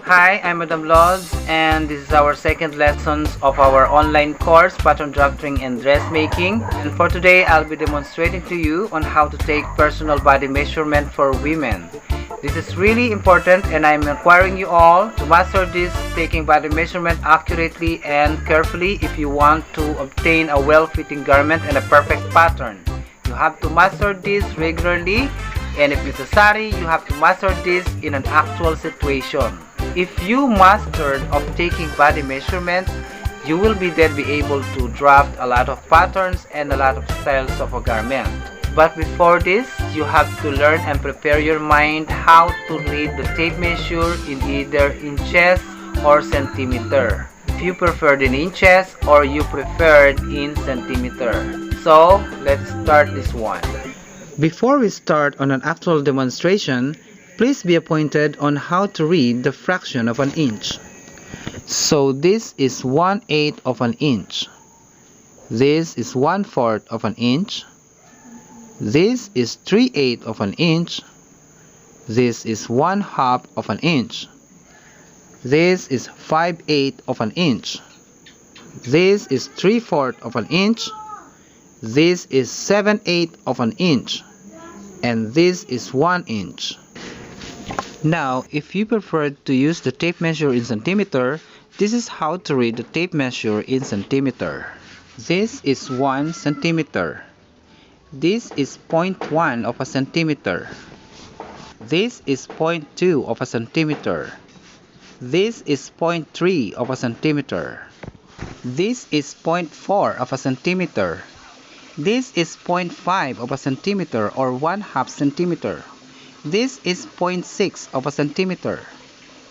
Hi, I'm Madam LODS, and this is our second lesson of our online course, Pattern Drafting and Dressmaking. And for today, I'll be demonstrating to you on how to take personal body measurement for women. This is really important, and I'm requiring you all to master this, taking body measurement accurately and carefully if you want to obtain a well-fitting garment and a perfect pattern. You have to master this regularly, and if necessary, you have to master this in an actual situation. If you mastered of taking body measurements, you will then be able to draft a lot of patterns and a lot of styles of a garment. But before this, you have to learn and prepare your mind how to read the tape measure in either inches or centimeter. If you preferred in inches or you preferred in centimeter. So let's start this one. Before we start on an actual demonstration, please be appointed on how to read the fraction of an inch. So this is 1/8 of an inch. This is 1/4 of an inch. This is 3/8 of an inch. This is 1/2 of an inch. This is 5/8 of an inch. This is 3/4 of an inch. This is 7/8 of an inch. And this is 1 inch. Now, if you prefer to use the tape measure in centimeter, this is how to read the tape measure in centimeter. This is 1 centimeter. This is 0.1 of a centimeter. This is 0.2 of a centimeter. This is 0.3 of a centimeter. This is 0.4 of a centimeter. This is 0.5 of a centimeter or 1/2 centimeter. This is 0.6 of a centimeter.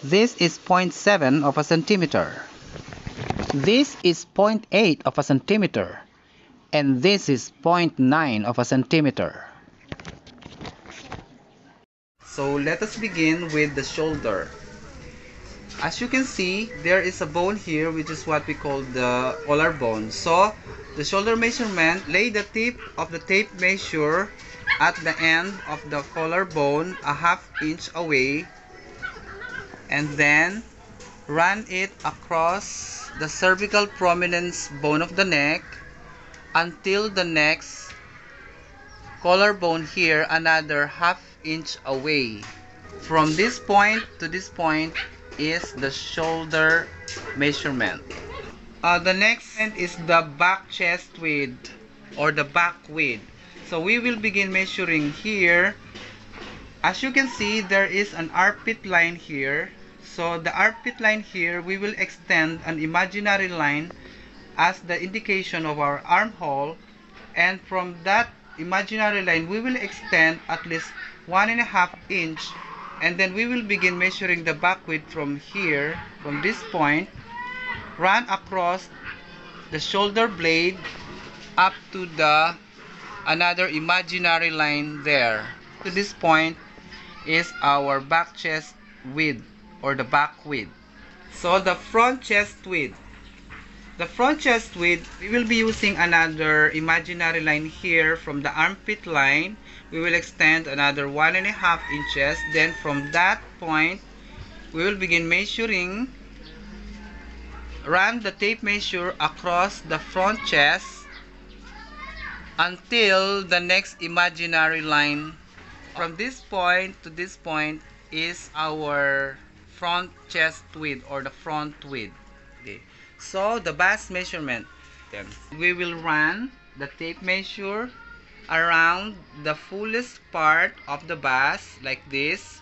This is 0.7 of a centimeter. This is 0.8 of a centimeter. And this is 0.9 of a centimeter. So let us begin with the shoulder. As you can see, there is a bone here, which is what we call the collarbone. So the shoulder measurement, lay the tip of the tape measure at the end of the collarbone a 1/2 inch away, and then run it across the cervical prominence bone of the neck until the next collarbone here another 1/2 inch away. From this point to this point is the shoulder measurement. The next is the back chest width or the back width. So we will begin measuring here. As you can see, there is an armpit line here. So the armpit line here, we will extend an imaginary line as the indication of our armhole, and from that imaginary line we will extend at least 1.5 inch, and then we will begin measuring the back width from here, from this point, run across the shoulder blade up to the another imaginary line there. To this point is our back chest width or the back width. So the front chest width. The front chest width, we will be using another imaginary line here from the armpit line. We will extend another 1.5 inches. Then from that point, we will begin measuring. Run the tape measure across the front chest until the next imaginary line. From this point to this point is our front chest width or the front width. Okay. So the bust measurement, then we will run the tape measure around the fullest part of the bust like this,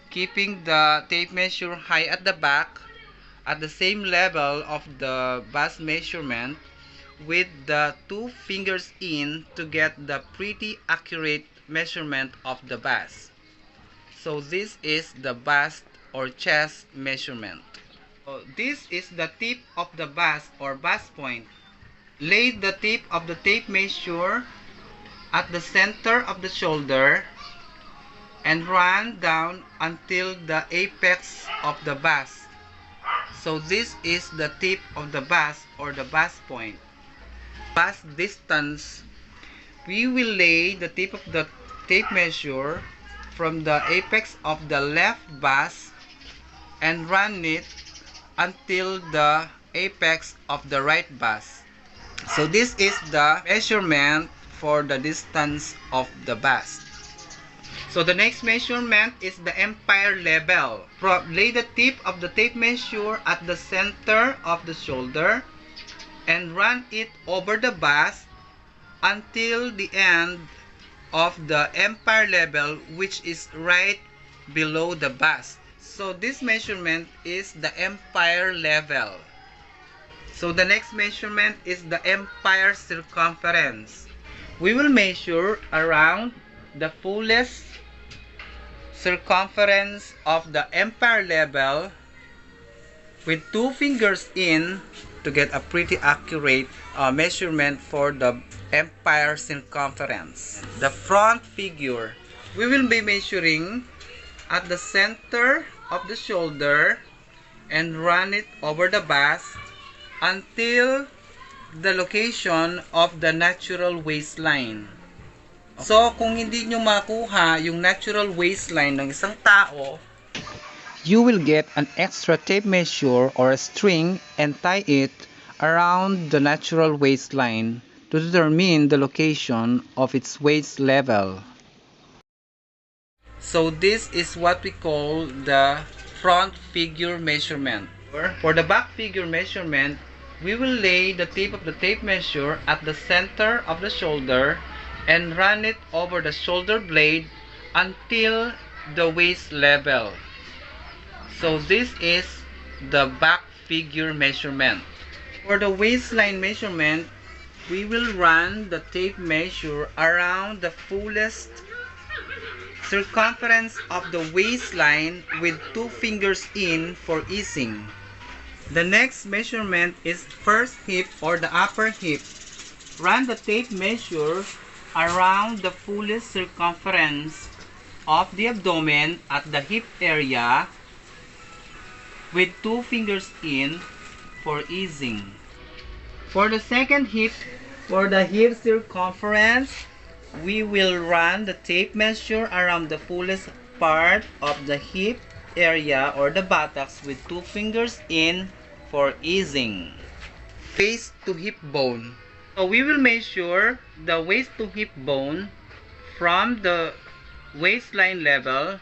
keeping the tape measure high at the back at the same level of the bust measurement, with the 2 fingers in to get the pretty accurate measurement of the bust. So this is the bust or chest measurement. So this is the tip of the bust or bust point. Lay the tip of the tape measure at the center of the shoulder and run down until the apex of the bust. So this is the tip of the bust or the bust point. Bust distance, we will lay the tip of the tape measure from the apex of the left bust and run it until the apex of the right bust. So this is the measurement for the distance of the bust. So the next measurement is the empire level. Lay the tip of the tape measure at the center of the shoulder and run it over the bust until the end of the empire level, which is right below the bust. So this measurement is the empire level. So the next measurement is the empire circumference. We will measure around the fullest circumference of the empire level with 2 fingers in to get a pretty accurate measurement for the empire circumference. The front figure, we will be measuring at the center of the shoulder and run it over the bust until the location of the natural waistline. So, kung hindi nyo makuha yung natural waistline ng isang tao, you will get an extra tape measure or a string and tie it around the natural waistline to determine the location of its waist level. So this is what we call the front figure measurement. For the back figure measurement, we will lay the tip of the tape measure at the center of the shoulder and run it over the shoulder blade until the waist level. So this is the back figure measurement. For the waistline measurement, we will run the tape measure around the fullest circumference of the waistline with 2 fingers in for easing. The next measurement is first hip or the upper hip. Run the tape measure around the fullest circumference of the abdomen at the hip area with 2 fingers in for easing. For the second hip, for the hip circumference, we will run the tape measure around the fullest part of the hip area or the buttocks with 2 fingers in for easing. Waist to hip bone. So we will measure the waist to hip bone from the waistline level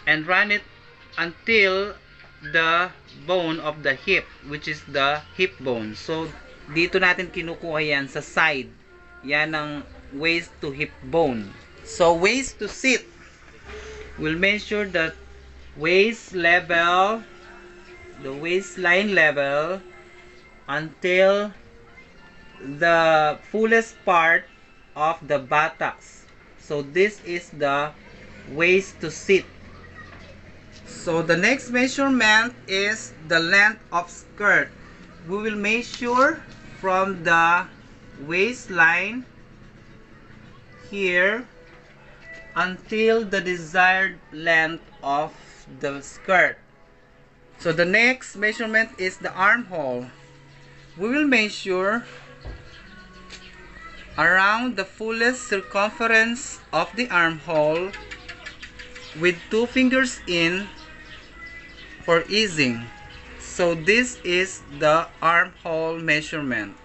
and run it until the bone of the hip, which is the hip bone. So dito natin kinukuha yan sa side. Yan ang waist to hip bone. So waist to sit, we'll measure the waist level, the waistline level until the fullest part of the buttocks. So this is the waist to sit. So the next measurement is the length of skirt. We will measure from the waistline here until the desired length of the skirt. So the next measurement is the armhole. We will measure around the fullest circumference of the armhole with 2 fingers in for easing. So this is the armhole measurement.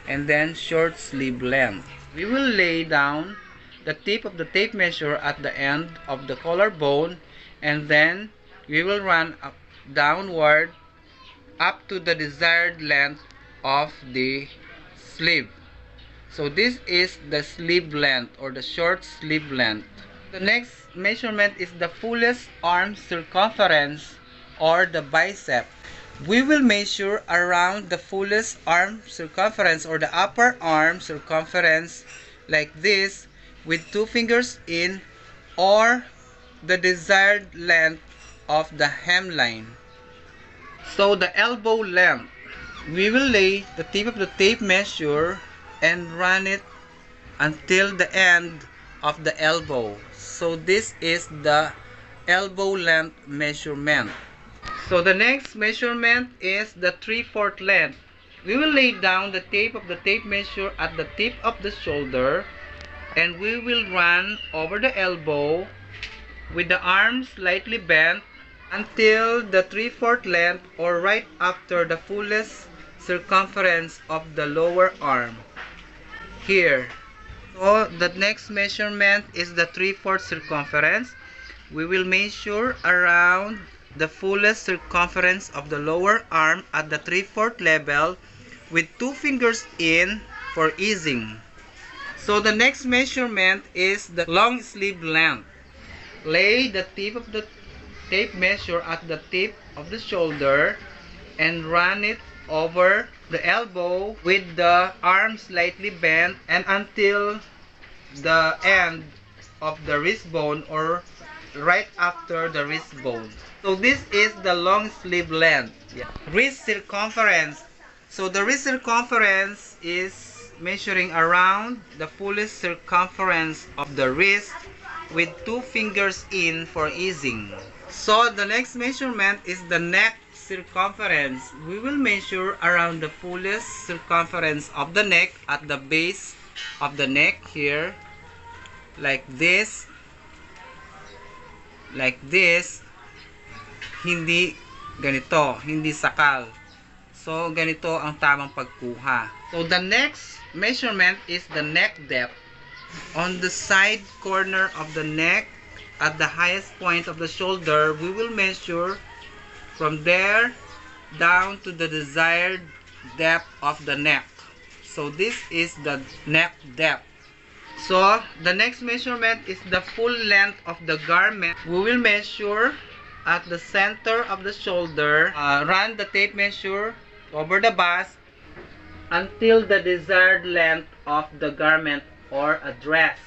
And then short sleeve length. We will lay down the tip of the tape measure at the end of the collarbone, and then we will run up, downward up to the desired length of the sleeve. So this is the sleeve length or the short sleeve length. The next measurement is the fullest arm circumference or the bicep. We will measure around the fullest arm circumference or the upper arm circumference like this with 2 fingers in or the desired length of the hemline. So the elbow length, we will lay the tip of the tape measure and run it until the end of the elbow. So this is the elbow length measurement. So the next measurement is the 3/4 length. We will lay down the tape of the tape measure at the tip of the shoulder and we will run over the elbow with the arms slightly bent until the 3/4 length or right after the fullest circumference of the lower arm. Here. So the next measurement is the 3/4 circumference. We will measure around the fullest circumference of the lower arm at the 3/4 level with 2 fingers in for easing. So the next measurement is the long sleeve length. Lay the tip of the tape measure at the tip of the shoulder and run it over the elbow with the arm slightly bent and until the end of the wrist bone or right after the wrist bone. So this is the long sleeve length. Wrist circumference. So the wrist circumference is measuring around the fullest circumference of the wrist with 2 fingers in for easing. So the next measurement is the neck circumference. We will measure around the fullest circumference of the neck at the base of the neck here, like this, hindi ganito, hindi sakal. So ganito ang tamang pagkuha. So the next measurement is the neck depth. On the side corner of the neck at the highest point of the shoulder, we will measure from there down to the desired depth of the neck. So this is the neck depth. So the next measurement is the full length of the garment. We will measure at the center of the shoulder. Run the tape measure over the bust until the desired length of the garment or a dress.